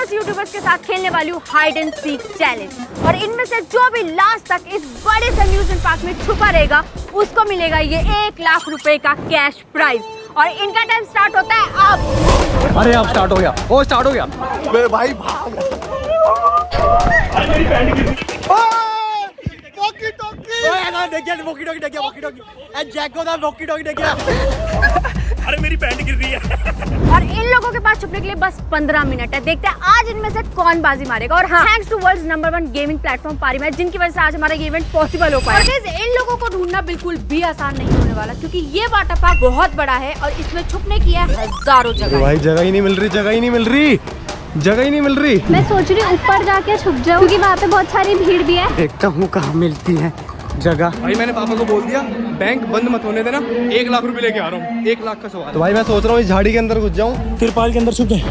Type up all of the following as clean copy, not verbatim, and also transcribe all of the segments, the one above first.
Famous YouTubers के साथ खेलने वाली हूँ हाइड एंड सीक चैलेंज। और इनमें से जो भी लास्ट तक इस बड़े से अम्यूजमेंट पार्क में छुपा रहेगा उसको मिलेगा ये 1 लाख रुपए का कैश प्राइज। और इनका टाइम स्टार्ट होता है अब। अरे अब स्टार्ट हो गया, वो स्टार्ट हो गया। मेरे भाई भाग। मेरी पैंट गिर गई। अरे मेरी पैंट गिर रही है। और इन लोगों के पास छुपने के लिए बस 15 मिनट है। देखते हैं आज इनमें से कौन बाजी मारेगा। और हाँ, thanks to world's number 1 gaming platform Parimatch, जिनकी वजह से आज हमारा ये इवेंट पॉसिबल हो पाया। इन लोगों को ढूंढना बिल्कुल भी आसान नहीं होने वाला, क्योंकि ये वाटर पार्क बहुत बड़ा है और इसमें छुपने की है हजारों जगह। भाई जगह ही नहीं मिल रही, जगह ही नहीं मिल रही, जगह ही नहीं मिल रही। मैं सोच रही हूँ ऊपर जाके छुप जाऊँ, क्योंकि वहाँ पे बहुत सारी भीड़ भी है। देखता हूँ कहाँ मिलती है जगह। भाई मैंने पापा को बोल दिया बैंक बंद मत होने देना, 1 लाख रुपए लेके आ रहा हूँ। 1 लाख का सवाल। तो भाई मैं सोच रहा हूँ इस झाड़ी के अंदर घुस जाऊँ, तिरपाल के अंदर छुप जाए।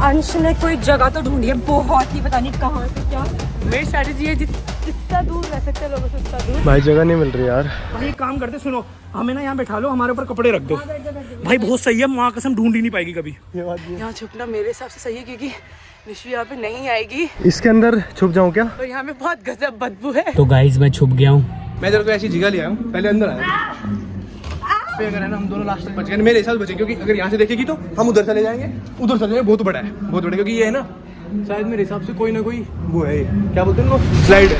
अंश ने कोई जगह तो ढूंढी है, बहुत ही पता नहीं कहाँ से क्या। मेरी स्ट्रैटेजी है जितना दूर रह सकते हैं लोगों से उतना दूर। भाई जगह नहीं मिल रही यार। भाई एक काम करते, सुनो, हमें ना यहाँ बैठा लो, हमारे ऊपर कपड़े रख दो। भाई बहुत सही है, माँ कसम ढूंढ ही नहीं पाएगी कभी। यहाँ छुपना मेरे हिसाब से सही है, क्योंकि निशु यहाँ पे नहीं आएगी इसके अंदर छुप जाऊँ क्या? और यहाँ पे बहुत गजब बदबू है। तो गाइस मैं छुप गया हूँ। मैं तेरे को ऐसी जगह ले आया हूँ, पहले अंदर आया। अगर है ना हम दोनों लास्ट तक बच गए, मेरे हिसाब से बचे, क्योंकि अगर यहाँ से देखेगी तो हम उधर चले जाएंगे, उधर चले जाएंगे। बहुत बड़ा है, बहुत बड़ा, क्योंकि ये है ना शायद मेरे हिसाब से कोई ना कोई वो है, क्या बोलते हैं वो, स्लाइड है।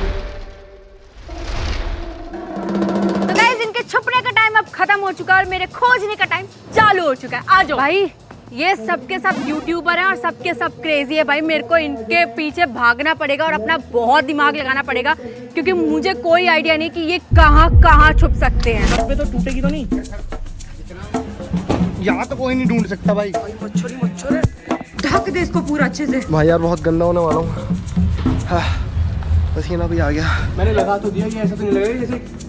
तो गाइस इनके छुपने का टाइम अब खत्म हो चुका है और मेरे खोजने का टाइम चालू हो चुका है। आ जाओ भाई, ये सबके सब यूट्यूबर हैं और सबके सब क्रेजी है। भाई मेरे को इनके पीछे भागना पड़ेगा और अपना बहुत दिमाग लगाना पड़ेगा, क्योंकि मुझे कोई आइडिया नहीं कि ये कहाँ कहाँ छुप सकते हैं। पे तो टूटेगी तो नहीं? यहाँ तो कोई नहीं ढूंढ सकता भाई। मच्छर ही मच्छर है, ढक दे इसको पूरा अच्छे से। भाई यार बहुत गंदा होने वाला हूँ, पसीना भी आ गया। मैंने लगा तो दिया कि ऐसा तो नहीं लगेगा जैसे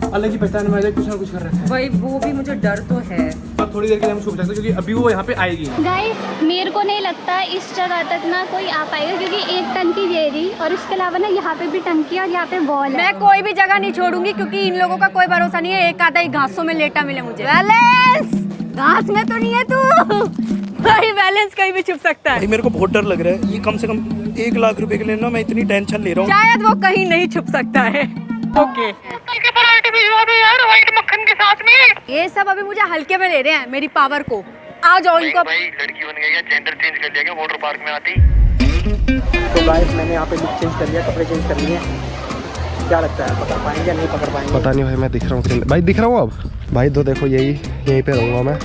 अलग ही पहचान में आ जाए, कुछ ना कुछ कर रहा है। भाई वो भी मुझे डर तो है। अब थोड़ी देर के लिए हम छुप सकते हैं, क्योंकि अभी वो यहाँ पे आएगी। गाइस मेरे को नहीं लगता इस जगह तक ना कोई आ पाएगा, क्योंकि एक टंकी दे रही और इसके अलावा ना यहाँ पे भी टंकी है और यहाँ पे वॉल है। मैं कोई भी जगह नहीं छोड़ूंगी, क्योंकि इन लोगों का कोई भरोसा नहीं है। एक आधा ही घासों में लेटा मिले मुझे। बैलेंस घास में तो नहीं है तू? भाई बैलेंस कहीं भी छुप सकता है। भाई मेरे को बहुत डर लग रहा है, ये कम से कम 1 लाख रुपए के लिए ना मैं इतनी टेंशन ले रहा हूँ। शायद वो कहीं नहीं छुप सकता है। ओके यार व्हाइट मक्खन के साथ में। ये सब अभी मुझे हल्के में ले रहे हैं, मेरी पावर को। आ जाओ इनको। भाई लड़की बन गई है, जेंडर चेंज कर लिया क्या वाटर पार्क में आती? तो गाइस मैंने यहाँ पे लुक चेंज कर लिया, कपड़े चेंज कर लिए। क्या लगता है पकड़ पाएंगे या नहीं पकड़ पाएंगे? पता नहीं भाई, मैं दिख रहा हूँ भाई, दिख रहा हूँ अब। भाई तो देखो यहीं पे रहूंगा मैं।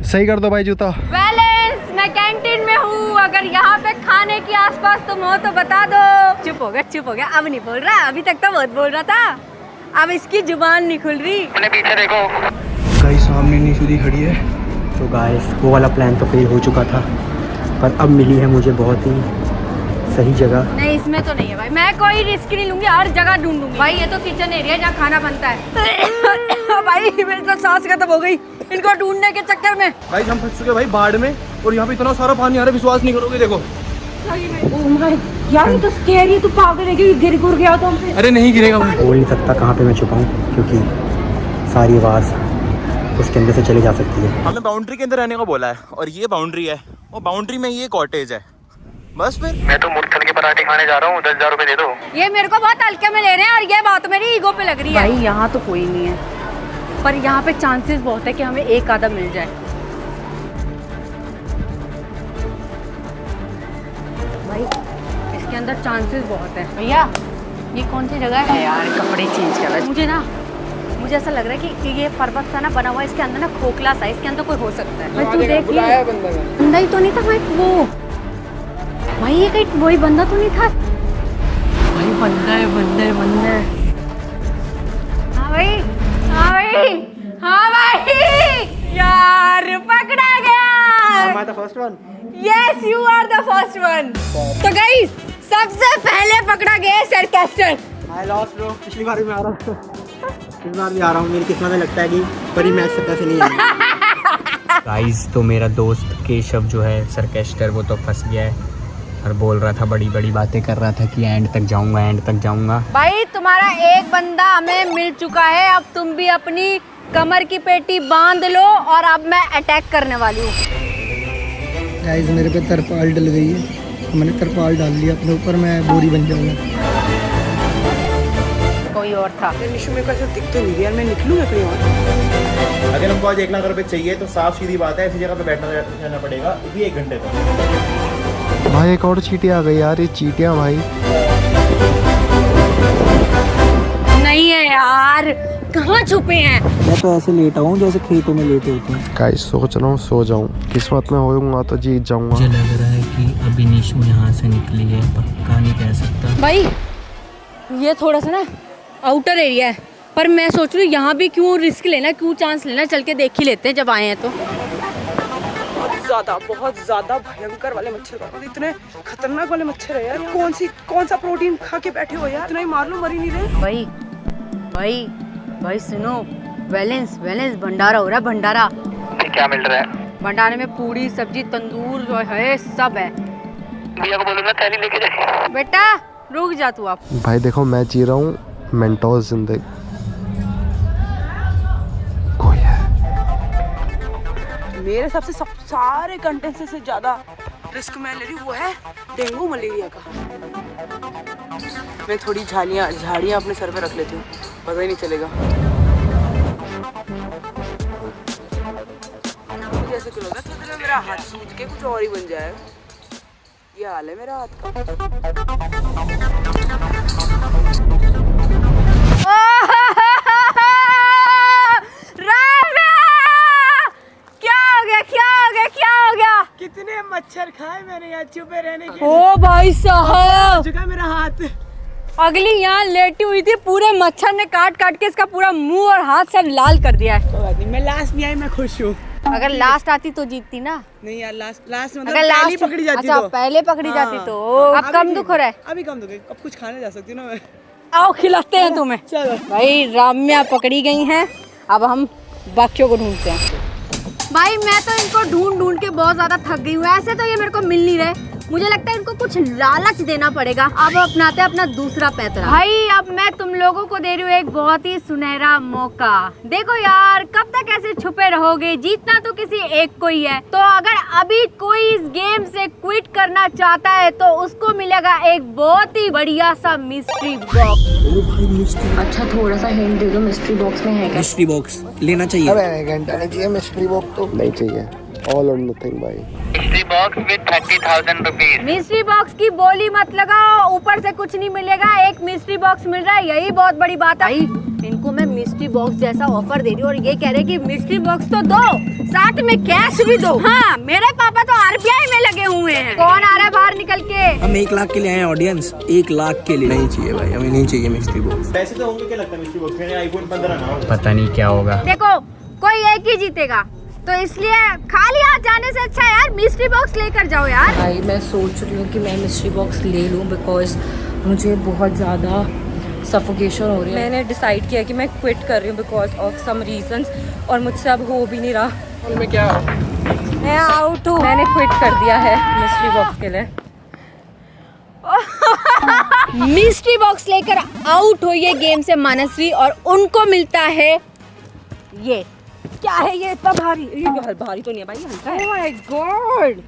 सही कर दो भाई जूता। बैलेंस मैं कैंटीन में हूँ, अगर यहाँ पे खाने के आसपास तुम हो तो बता दो। चुप हो गया, अब नहीं बोल रहा। अभी तक तो बहुत बोल रहा था, अब इसकी जुबान नहीं खुल रही। मैंने पीछे देखो। गाइस सामने निशुदी खड़ी है। तो गाइस वो वाला प्लान तो फेल हो चुका था, पर अब मिली है मुझे बहुत ही सही जगह। नहीं इसमें तो नहीं है भाई, मैं कोई रिस्क नहीं लूंगी, हर जगह ढूंढूंगी। भाई ये तो किचन एरिया जहाँ खाना बनता है। भाई मेरी तो सांस खत्म हो गई इनको ढूंढने के चक्कर में। भाई हम फंस चुके भाई बाढ़ में, और यहाँ पे इतना सारा पानी आ रहा है, विश्वास नहीं करोगे। देखो ओह माय यार, ये तो स्कैरी है, तू पागल है कि गिर गया तो हमसे। अरे नहीं गिरेगा भाई। बोल नहीं सकता कहाँ पे मैं छुपा हूँ, क्योंकि सारी आवाज़ उसके अंदर से चली जा सकती है। हमें बाउंड्री के अंदर रहने को बोला है, और ये बाउंड्री है, और बाउंड्री में ये कॉटेज है। बस फिर मैं तो मुर्गल के पराठे खाने जा रहा हूँ, 10,000 रुपए दे दो। ये मेरे को बहुत हल्के में ले रहे हैं, और ये बात मेरी ईगो पे लग रही है। भाई यहाँ तो कोई नहीं है, पर यहाँ पे चांसेस बहुत है कि हमें एक आधा मिल जाए। भाई इसके अंदर चांसेस बहुत है। भैया ये कौन सी जगह है यार? कपड़े चेंज कर रहा है। मुझे ऐसा लग रहा है कि ये पर्वत सा ना बना हुआ है, इसके अंदर ना खोखला सा है, इसके अंदर कोई हो सकता है। भाई तू देख, बंदा ही तो नहीं था भाई वो। भाई ये कहीं वही बंदा तो नहीं था? भाई बंदा है। हाँ भाई यार पकड़ा गया। First one. Yes you are the first one. तो गाइस सबसे पहले पकड़ा गया सरकास्टर। आई लॉस्ट ब्रो, पिछली बार भी मैं आ रहा हूँ, इस बार भी आ रहा हूँ। मेरी किस्मत में लगता है कि परी मैच से पैसे नहीं आएंगे। गाइस तो मेरा दोस्त केशव जो है सर्केस्टर, वो तो फंस गया है और बोल रहा था, बड़ी बड़ी बातें कर रहा था कि एंड तक जाऊंगा। भाई तुम्हारा एक बंदा हमें मिल चुका है, अब तुम भी अपनी कमर की पेटी बांध लो और अब मैं अटैक करने वाली हूँ। गाइस मेरे पे तरपाल डल गई है, मैंने तरपाल डाल लिया अपने ऊपर, मैं बोरी बन जाऊंगा। कोई और था। निशु मेरे को ऐसा दिख तो नहीं रहा, मैं निकलूंगा कहीं और। अगर हमको आज 1 लाख रुपए चाहिए तो साफ सीधी बात है, ऐसी जगह पे बैठना रहना पड़ेगा भी 1 घंटे तक। भाई एक और चींटी आ गई यार, ये चींटियां भाई। नहीं है यार, कहाँ छुपे हैं? मैं तो ऐसे लेटा हूँ जैसे खेतों में लेटे होते हैं। गाइस सोच रहा हूँ सो जाऊँ, किस्मत में होऊंगा तो जीत जाऊंगा। मुझे लग रहा है कि अभी निशु यहाँ से निकली है, पक्का नहीं कह सकता। भाई ये थोड़ा सा ना आउटर एरिया है, पर मैं सोच रही हूँ यहाँ भी क्यों रिस्क लेना, क्यों चांस लेना, चल के देख ही लेते हैं जब आए हैं तो। बहुत ज़्यादा भयंकर वाले मच्छर, और इतने खतरनाक वाले मच्छर है यार। कौन सा प्रोटीन खा के बैठे हो यार, इतना ही मार लो, मर ही नहीं रहे। भाई भाई भाई सुनो, बैलेंस भंडारा हो रहा है, भंडारा। क्या मिल रहा है? भंडारे में पूड़ी सब्जी तंदूर जो है सब है। भैया को बोलो ना थैली लेके जाए। बेटा रुक जा तू आप। भाई देखो मैं जी रहा हूँ मेंटोस जिंदगी। कोई है मेरे हिसाब से सारे कंटेंट से ज़्यादा रिस्क मैं ले रही हूँ, वो है डेंगू मलेरिया का। मैं थोड़ी झाड़ियाँ अपने सर पे रख लेती हूँ, पता ही नहीं चलेगा। जैसे कि लगा तो मेरा हाथ सूज के कुछ और ही बन जाए, ये हाल है मेरा हाथ का। क्या हो गया? कितने मच्छर खाए मैंने यहाँ छुपे रहने के। ओ भाई साहब, चुका मेरा हाथ। अगली यहाँ लेटी हुई थी, पूरे मच्छर ने काट के इसका पूरा मुंह और हाथ सब लाल कर दिया है। कोई बात नहीं, मैं लास्ट नहीं आई, मैं खुश हूँ। अगर लास्ट आती तो जीतती ना। नहीं यार, लास्ट मतलब अगर लास्ट पकड़ी जाती अच्छा, तो। पहले पकड़ी जाती तो। हाँ, अब कम दुख हो रहा है। अभी कम दुख है, अब कुछ खाने जा सकती हूँ ना मैं। आओ खिलाते हैं तुम्हें। चलो भाई राम्या पकड़ी गई हैं, अब हम बाकियों को ढूंढते हैं। भाई मैं तो इनको ढूंढ के बहुत ज्यादा थक गई हूँ, ऐसे तो ये मेरे को मिल नहीं रहे। मुझे लगता है इनको कुछ लालच देना पड़ेगा। अब अपनाते हैं अपना दूसरा पैतरा। भाई अब मैं तुम लोगों को दे रही हूँ एक बहुत ही सुनहरा मौका। देखो यार, कब तक ऐसे छुपे रहोगे? जीतना तो किसी एक को ही है। तो अगर अभी कोई इस गेम से क्विट करना चाहता है तो उसको मिलेगा एक बहुत ही बढ़िया सा मिस्ट्री बॉक्स। अच्छा थोड़ा सा हिंट दे दो, मिस्ट्री बॉक्स में है क्या? मिस्ट्री बॉक्स लेना चाहिए। अबे घंटा नहीं चाहिए मिस्ट्री बॉक्स तो। नहीं चाहिए, ऑल और नथिंग भाई। Mystery box with 30,000 rupees. Mystery box की बोली मत लगाओ, ऊपर से कुछ नहीं मिलेगा, एक मिस्ट्री बॉक्स मिल रहा है, यही बहुत बड़ी बात है। भाई इनको मैं मिस्ट्री बॉक्स जैसा ऑफर दे रही हूँ और ये कह रहे कि मिस्ट्री बॉक्स तो दो, साथ में कैश भी दो। हाँ, मेरे पापा तो RBI में लगे हुए हैं। कौन आ रहा है बाहर निकल के? हम 1 लाख के लिए आए ऑडियंस, 1 लाख के लिए। नहीं चाहिए भाई, हमें नहीं चाहिए मिस्ट्री बॉक्स। पैसे तो होंगे, क्या लगता है मिस्ट्री बॉक्स में? आईफोन 15 ना हो। पता नहीं क्या होगा। देखो कोई एक ही जीतेगा, तो इसलिए खाली हाथ जाने से अच्छा यार मिस्ट्री बॉक्स लेकर जाओ यार। भाई मैं सोच रही हूँ कि मैं मिस्ट्री बॉक्स ले लूँ, बिकॉज मुझे बहुत ज़्यादा सफोकेशन हो रही है। मैंने डिसाइड किया कि मैं क्विट कर रही हूँ बिकॉज ऑफ सम रीजंस, और मुझसे अब हो भी नहीं रहा। मैं क्या मैं आउट हूँ, मैंने क्विट कर दिया है मिस्ट्री बॉक्स के लिए। मिस्ट्री बॉक्स लेकर आउट हुई है गेम से मानसवी, और उनको मिलता है ये। क्या है ये इतना भारी? ये भारी तो नहीं है भाई, हल्का है। Oh my God!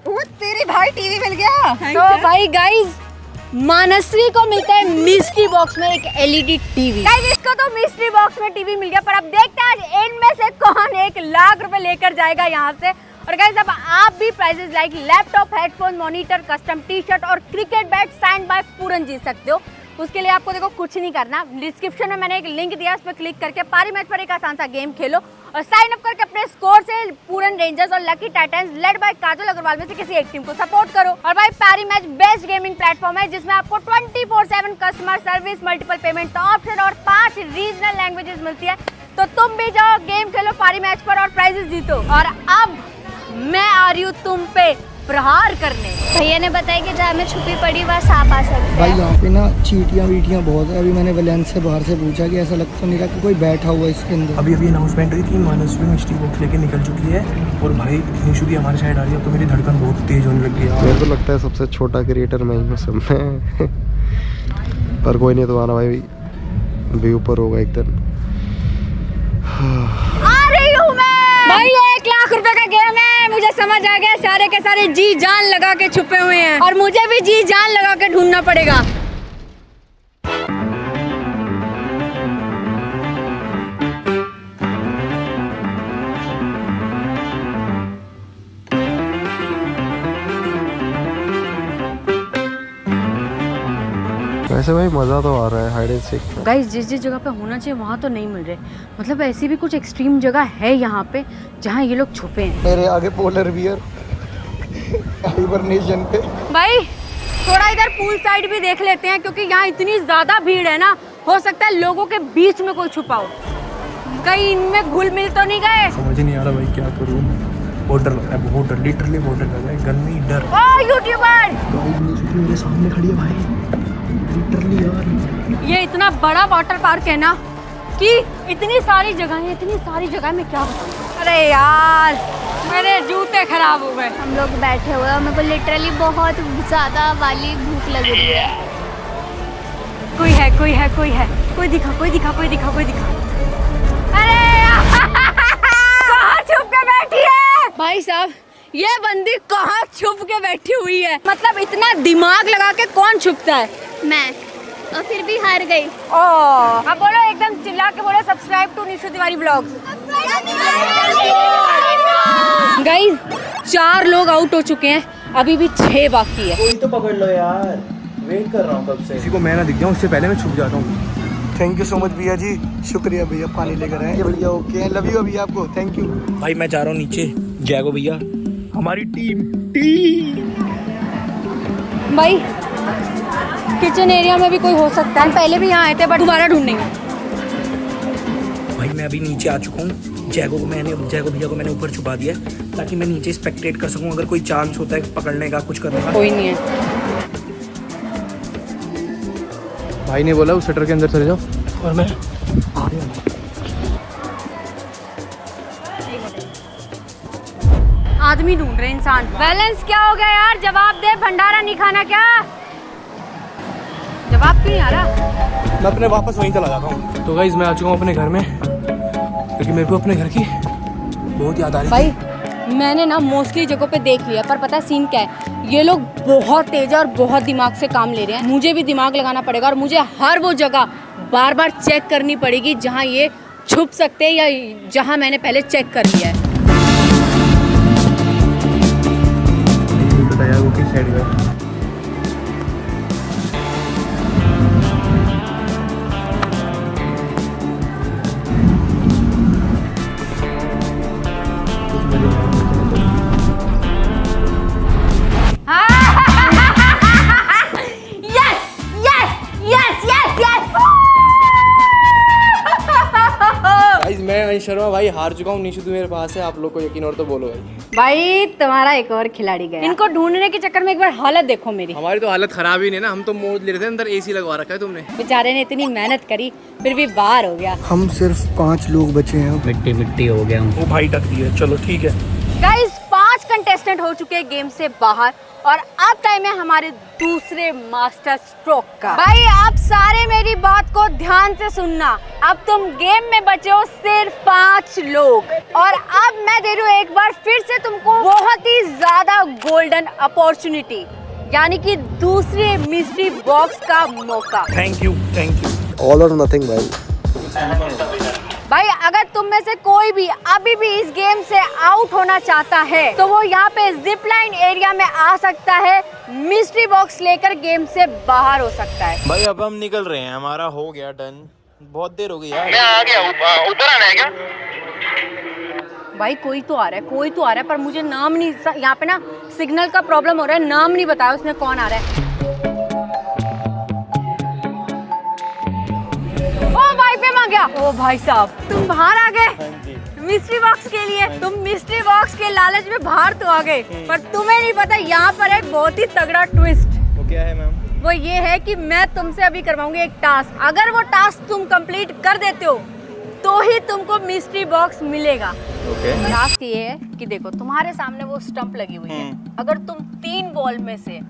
वो तेरे भाई टीवी मिल गया। तो भाई गाइस, मानसवी को मिलता है मिस्ट्री बॉक्स में एक LED टीवी। गाइस इसको तो मिस्ट्री बॉक्स में टीवी मिल गया, पर अब देखते हैं आज इनमें से कौन 1 लाख रुपए लेकर जाएगा यहाँ से। और गाइस अब आप भी prizes like laptop, headphone, monitor, custom T-shirt और cricket bat sign by Pooran जीत सकते हो। उसके लिए आपको देखो कुछ नहीं करना, डिस्क्रिप्शन में मैंने एक लिंक दिया, उस पर क्लिक करके पारी मैच पर एक आसान सा गेम खेलो और साइन अप करके अपने स्कोर से पूरन रेंजर्स और लकी टाइटंस लेड बाय काजल अग्रवाल में से किसी एक टीम को सपोर्ट करो। और भाई पारी मैच बेस्ट गेमिंग प्लेटफॉर्म है जिसमें आपको 24/7 customer service, multiple payment option और 5 रीजनल लैंग्वेजेस मिलती है। तो तुम भी जाओ, गेम खेलो पारी मैच पर और प्राइजेस जीतो। और अब मैं आ रही हूँ तुम पे प्रहार करने। भैया ने बताया कि जहाँ मैं छुपी पड़ी वहाँ सांप आ सकते भाई हैं। यहाँ पे ना चींटियाँ वीटियाँ बहुत है। अभी मैंने वैलेंस से बाहर से पूछा कि ऐसा लगता नहीं रहा कि कोई बैठा हुआ है इसके अंदर। अभी अनाउंसमेंट हुई कि मानसवी मिस्ट्री बॉक्स लेके निकल चुकी है, और भाई निशु भी हमारे साइड आ रही है। अब तो मेरी धड़कन बहुत तेज होने लग गई है। मेरे को लगता है सबसे छोटा क्रिएटर मैं ही हूँ सब में। पर कोई नहीं, तुम्हारा भाई भी ऊपर होगा एक दिन। आ रही हूँ मैं। भाई 1 लाख रुपए का गेम अरे मैं मुझे समझ आ गया, सारे के सारे जी जान लगा के छुपे हुए हैं और मुझे भी जी जान लगा के ढूंढना पड़ेगा। वैसे भाई मज़ा तो आ रहा है हाइड एंड सीक में। गाइस जिस जिस जगह पे होना चाहिए वहाँ तो नहीं मिल रहे, मतलब ऐसी भी कुछ एक्सट्रीम जगह है यहाँ पे जहाँ ये लोग छुपे हैं। मेरे आगे पोलर बियर हाइबरनेशन पे। भाई थोड़ा इधर पूल साइड भी देख लेते हैं क्योंकि यहाँ इतनी ज्यादा भीड़ है ना, हो सकता है लोगों के बीच में कोई छुपा हो, कहीं इनमें घुल मिल तो नहीं गए। समझ ही नहीं आ रहा भाई क्या करूँ, बहुत डर लग रहा है, बहुत डर, लिटरली बहुत डर लग रहा है, गंदी डर। ओ यूट्यूबर, मेरे सामने खड़ी है भाई, लिटरली यार। ये इतना बड़ा वाटर पार्क है ना कि इतनी सारी जगह में क्या बताऊं। अरे यार मेरे जूते खराब हो गए। हम लोग बैठे हुए हैं, मेरे को लिटरली बहुत ज़्यादा वाली भूख लग रही है। कोई दिखा। अरे कहाँ छुप के बैठी है भाई साहब, ये बंदी कहाँ छुप के बैठी हुई है, मतलब इतना दिमाग लगा के कौन छुपता है। मैं और फिर भी हार गई। ओ अब बोलो, एकदम चिल्ला के बोलो, subscribe to Nishu Tiwari blogs. Guys 4 लोग आउट हो चुके हैं, अभी भी 6 बाकी है। कोई तो पकड़ लो यार, वेट कर रहा हूँ कब से। किसी को मैं ना दिख जाऊँ उससे पहले मैं छुप जाता हूँ। थैंक यू सो मच भैया जी, शुक्रिया भैया, पानी लेकर आए भैया। ओके लव यू भैया आपको, थैंक यू भाई मैं जा रहा हूँ नीचे, जैगो भैया हमारी टीम भाई किचन एरिया में भी कोई हो सकता है, पहले भी यहाँ आए थे बट दोबारा ढूंढेंगे। भाई मैं अभी नीचे आ चुका हूँ, जैगो भैया को मैंने ऊपर छुपा दिया है ताकि मैं नीचे स्पेक्टेट कर सकूँ, अगर कोई चांस होता है पकड़ने का, कुछ करने का। कोई नहीं है। भाई ने बोला उस शटर के अंदर चले जाओ और मैं आदमी ढूंढ रहे इंसान। बैलेंस क्या हो गया यार, जवाब दे, भंडारा नहीं खाना क्या? जवाब क्यों नहीं आ रहा? मैं अपने वापस वहीं चला जाता हूँ। तो गाइस मैं आ चुका हूँ अपने घर में, क्योंकि मेरे को अपने घर की बहुत याद आ रही भाई मैंने ना मोस्टली जगहों पे देख लिया, पर पता है सीन क्या है, ये लोग बहुत तेज है और बहुत दिमाग से काम ले रहे हैं। मुझे भी दिमाग लगाना पड़ेगा और मुझे हर वो जगह बार बार चेक करनी पड़ेगी जहाँ ये छुप सकते हैं या जहाँ मैंने पहले चेक कर लिया है। बताया वो किस साइड में। मैं शर्मा भाई हार चुका हूँ। निशु तू मेरे पास है, आप लोग को यकीन और तो बोलो भाई। भाई तुम्हारा एक और खिलाड़ी गया। इनको ढूंढने के चक्कर में एक बार हालत देखो मेरी। हमारी तो हालत खराब ही नहीं ना, हम तो मोड़ ले रहे थे, अंदर एसी लगवा रखा है तुमने। बेचारे ने इतनी मेहनत करी फिर भी बाहर हो गया। हम सिर्फ 5 लोग बचे हैं। मिट्टी हो गया हूँ। वो भाई टक दिया, चलो ठीक है। गाइस 5 कंटेस्टेंट हो चुके हैं गेम से बाहर और अब टाइम है हमारे दूसरे मास्टर स्ट्रोक का। भाई आप सारे मेरी बात को ध्यान से सुनना, अब तुम गेम में बचे हो सिर्फ 5 लोग और अब मैं दे रही हूँ एक बार फिर से तुमको बहुत ही ज्यादा गोल्डन अपॉर्चुनिटी, यानी कि दूसरे मिस्ट्री बॉक्स का मौका। थैंक यू ऑल और नथिंग भाई। भाई अगर तुम में से कोई भी अभी भी इस गेम से आउट होना चाहता है तो वो यहाँ पे जिप लाइन एरिया में आ सकता है, मिस्ट्री बॉक्स लेकर गेम से बाहर हो सकता है। भाई अब हम निकल रहे हैं, हमारा हो गया डन, बहुत देर हो गई यार। मैं आ गया, ऊपर आना है क्या? भाई कोई तो आ रहा है पर मुझे नाम नहीं, यहाँ पे ना सिग्नल का प्रॉब्लम हो रहा है, नाम नहीं बताया उसने कौन आ रहा है। आ गया। ओ भाई साहब तुम बाहर आ गए मिस्ट्री बॉक्स के लिए। तुम मिस्ट्री बॉक्स के लालच में बाहर तो आ गए, पर तुम्हें नहीं पता यहाँ पर एक बहुत ही तगड़ा ट्विस्ट। वो क्या है मैम? वो ये है कि मैं तुमसे अभी करवाऊंगी एक टास्क, अगर वो टास्क तुम कंप्लीट कर देते हो तो ही तुमको मिस्ट्री बॉक्स मिलेगा। टास्क ये है कि देखो तुम्हारे सामने वो स्टंप लगी हुई है, अगर तुम 3 बॉल में से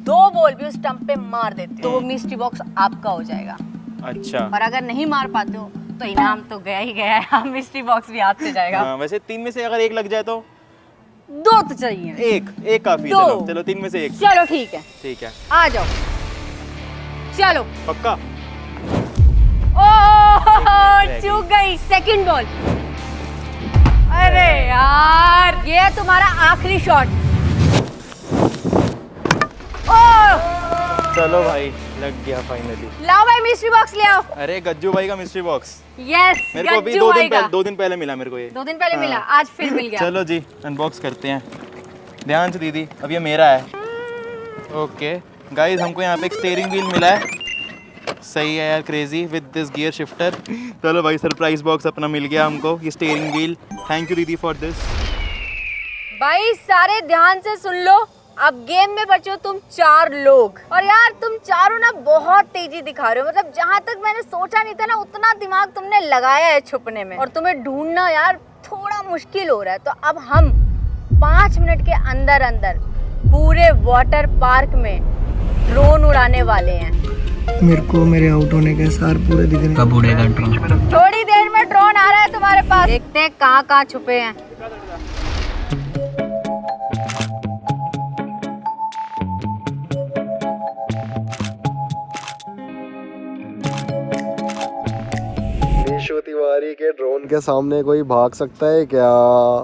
2 बॉल भी उस स्टंप पे मार देते हो तो वो मिस्ट्री बॉक्स आपका हो जाएगा। अच्छा। और अगर नहीं मार पाते हो तो इनाम तो गया ही गया है, मिस्ट्री बॉक्स भी हाथ से जाएगा। वैसे 3 में से अगर 1 लग जाए तो 2 तो चाहिए। एक काफी। दो। चलो 3 में से 1। चलो ठीक है, ठीक है, आ जाओ। चलो। पक्का। ओह चूक गई। Second ball. अरे यार, ये है तुम्हारा आखिरी शॉट। ओह चलो भाई, लग गया फाइनली। लाओ भाई मिस्ट्री बॉक्स ले आओ। अरे गज्जू भाई का मिस्ट्री बॉक्स। यस, मेरे को अभी गज्जू भाई का। 2 दिन पहले मिला मेरे को ये। 2 दिन पहले मिला, आज फिर मिल गया। चलो जी, अनबॉक्स करते हैं। ध्यान से दीदी, अब ये मेरा है। ओके गाइस, हमको यहाँ पे एक स्टीयरिंग व्हील मिला है। सही है यार, crazy with this gear shifter. चलो भाई, सरप्राइज बॉक्स अपना मिल गया हमको, ये स्टीयरिंग व्हील। थैंक यू दीदी फॉर दिस। भाई सारे ध्यान से सुन लो, अब गेम में बचो तुम 4 लोग। और यार तुम चारों ना बहुत तेजी दिखा रहे हो, मतलब जहाँ तक मैंने सोचा नहीं था ना, उतना दिमाग तुमने लगाया है छुपने में। और तुम्हें ढूंढना यार थोड़ा मुश्किल हो रहा है। तो अब हम 5 मिनट के अंदर अंदर पूरे वाटर पार्क में ड्रोन उड़ाने वाले हैं। मेरे को मेरे आउट होने के सार पूरे दिख रहे हैं। कब उड़ेगा ड्रोन? थोड़ी देर में ड्रोन आ रहा है तुम्हारे पास। देखते हैं कहाँ छुपे हैं। निशु तिवारी के ड्रोन के सामने कोई भाग सकता है क्या?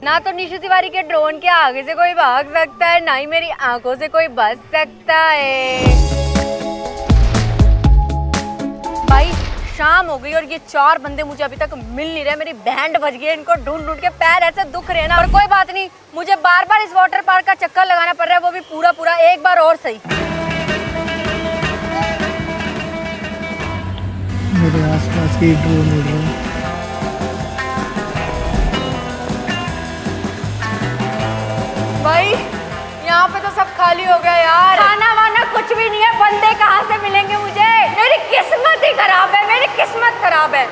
ना तो निशु तिवारी के ड्रोन के आगे से कोई भाग सकता है, ना ही मेरी आंखों से कोई बच सकता है। भाई शाम हो गई और ये 4 बंदे मुझे अभी तक मिल नहीं रहे। मेरी बैंड बज गई है, इनको ढूंढ ढूंढ के पैर ऐसे दुख रहे हैं ना। और कोई बात नहीं, मुझे बार बार इस वाटर पार्क का चक्कर लगाना पड़ रहा है, वो भी पूरा एक बार और सही। मेरे आसपास ही ड्रोन उड़ रहे हैं। भाई यहाँ पे तो सब खाली हो गया यार, खाना वाना कुछ भी नहीं है। बंदे कहाँ से मिलेंगे मुझे? मेरी किस्मत ही खराब है, मेरी किस्मत खराब है।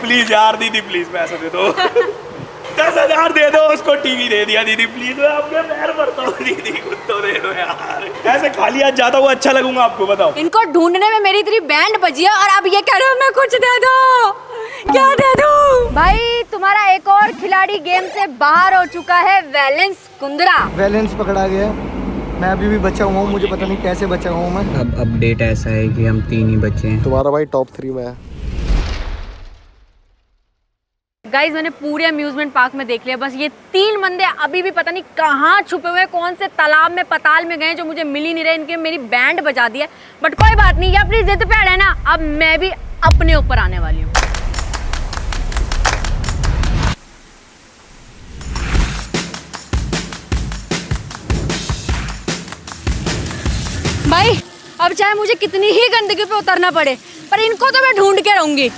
प्लीज यार दीदी, प्लीज पैसा दे दो। 10,000 दे दो, उसको टीवी दे दिया दीदी, प्लीज। मैं आपके पैर पड़ता हूँ दीदी, कुछ तो दे दो यार। ऐसे खाली हाथ जाता हुआ अच्छा लगूंगा आपको, बताओ। इनको ढूंढने में मेरी इतनी बैंड बजी है और अब ये कह रहे हो मैं कुछ दे दो। क्या दे दूं? भाई तुम्हारा एक और खिलाड़ी गेम से बाहर हो चुका है, वैलेंस कुंद्रा। बैलेंस पकड़ा गया है। मैं अभी भी बचा हुआ हूँ, मुझे पता नहीं कैसे बचा हुआ हूँ मैं। अब अपडेट ऐसा है कि हम 3 ही बचे हैं। तुम्हारा भाई टॉप 3 में है। गाइज मैंने पूरे अम्यूजमेंट पार्क में देख लिया, बस ये 3 बंदे अभी भी पता नहीं कहाँ छुपे हुए, कौन से तालाब में पताल में गए जो मुझे मिल ही नहीं रहे। इनके मेरी बैंड बजा दी है, बट कोई बात नहीं, ये अपनी जिद पे अड़े है ना। अब मैं भी अपने ऊपर आने वाली हूँ। भाई अब चाहे मुझे कितनी ही गंदगी पे उतरना पड़े, पर इनको तो मैं ढूंढ के रहूंगी।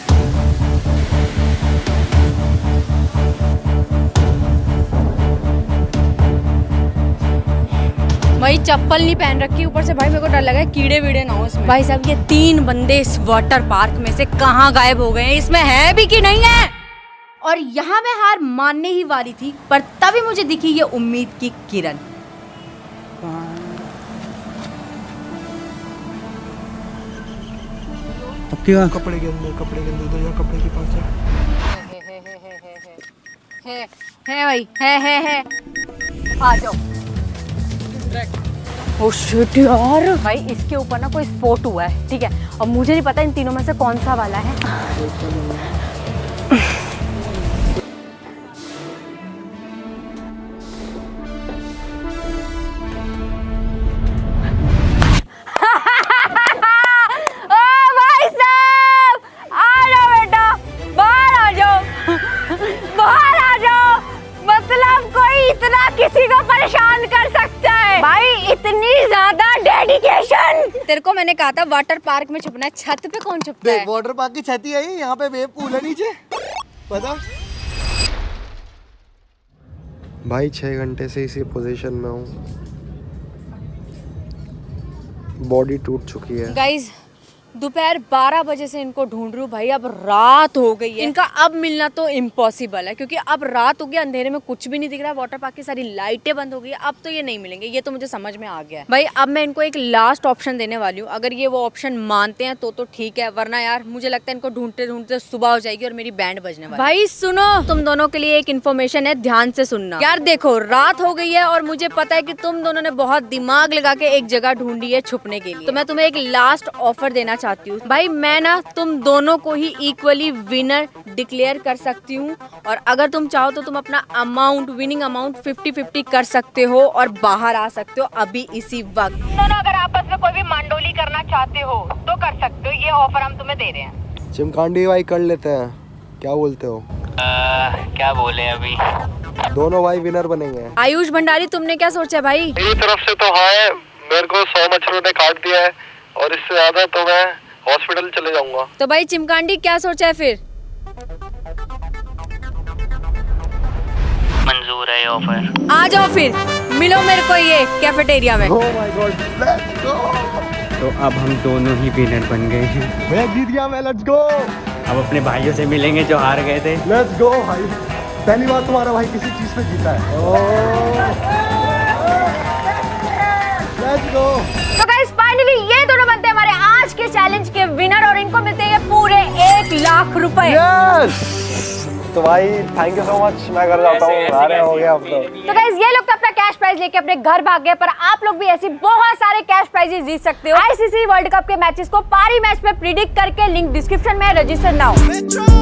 भाई चप्पल नहीं पहन रखी, ऊपर से भाई मेरे को डर लगा है कीड़े वीड़े ना हो इसमें। भाई साहब ये 3 बंदे इस वाटर पार्क में से कहाँ गायब हो गए हैं? इसमें है भी कि नहीं है? और यहाँ मैं हार मानने ही वाली थी, पर तभी मुझे दिखी ये उम्मीद की किरण। कपड़े के अंदर उधर जा, कपड़े के पास जा। है भाई, है आ जाओ। ओ शिट यार, भाई इसके ऊपर ना कोई स्पॉट हुआ है, ठीक है। अब मुझे नहीं पता इन तीनों में से कौन सा वाला है। किसी को परेशान कर सकता है भाई, इतनी ज्यादा डेडिकेशन। तेरे को मैंने कहा था वाटर पार्क में छुपना है, छत पे कौन छुपता है? वाटर पार्क की छत ही है, यहाँ पे वेव पूल है नीचे, पता? भाई 6 घंटे से इसी पोजीशन में हूँ, बॉडी टूट चुकी है। गाइज दोपहर 12 बजे से इनको ढूंढ रही हूँ भाई, अब रात हो गई है। इनका अब मिलना तो इम्पॉसिबल है क्योंकि अब रात हो गई, अंधेरे में कुछ भी नहीं दिख रहा है, वाटर पार्क की सारी लाइटें बंद हो गई, अब तो ये नहीं मिलेंगे, ये तो मुझे समझ में आ गया है। भाई अब मैं इनको एक लास्ट ऑप्शन देने वाली हूँ, अगर ये वो ऑप्शन मानते हैं तो ठीक है, वरना यार मुझे लगता है इनको ढूंढते ढूंढते सुबह हो जाएगी और मेरी बैंड बजने वाली। भाई सुनो, तुम दोनों के लिए एक इन्फॉर्मेशन है, ध्यान से सुनना। यार देखो रात हो गई है और मुझे पता है कि तुम दोनों ने बहुत दिमाग लगा के एक जगह ढूंढी है छुपने के लिए, तो मैं तुम्हें एक लास्ट ऑफर देना चाहती हूँ। भाई मैं ना तुम दोनों को ही इक्वली विनर डिक्लेयर कर सकती हूँ, और अगर तुम चाहो तो तुम अपना अमाउंट, विनिंग अमाउंट 50-50 कर सकते हो और बाहर आ सकते हो अभी इसी वक्त। दोनों अगर आपस में कोई भी मांडोली करना चाहते हो तो कर सकते हो, ये ऑफर हम तुम्हें दे रहे हैं। चिमकांडी भाई कर लेते हैं, क्या बोलते हो? क्या बोले अभी? दोनों भाई विनर बनेंगे। आयुष भंडारी तुमने क्या सोचा भाई? मेरी तरफ से तो हाँ, मेरे को 100 मच्छरों ने काट दिया है और इससे ज्यादा तो मैं हॉस्पिटल चले जाऊंगा। तो भाई चिमकांडी क्या सोचा है फिर? मंजूर है ऑफर। आ जाओ फिर मिलो मेरे को ये कैफेटेरिया में। Oh my God, let's go! तो अब हम दोनों ही विनर बन गए हैं। मैं जीत गया, मैं लेट्स गो। अब अपने भाइयों से मिलेंगे जो हार गए थे। लेट्स गो भाई, पहली बार तुम्हारा भाई किसी चीज पे जीता है। Let's go. तो गाइस फाइनली ये दोनों बनते हैं हमारे आज के चैलेंज के विनर और इनको मिलते हैं पूरे 1 लाख रुपए। यस! तो भाई थैंक यू सो मच, मैं घर जाता हूँ, अरे हो गया अब तो। तो गाइस ये लोग तो अपना कैश प्राइज लेके अपने घर भाग गए, पर आप लोग भी ऐसी बहुत सारे कैश प्राइजेस जीत सकते हो आईसीसी वर्ल्ड कप के मैचेस को पारी मैच में प्रिडिक्ट करके। लिंक डिस्क्रिप्शन में, रजिस्टर नाउ।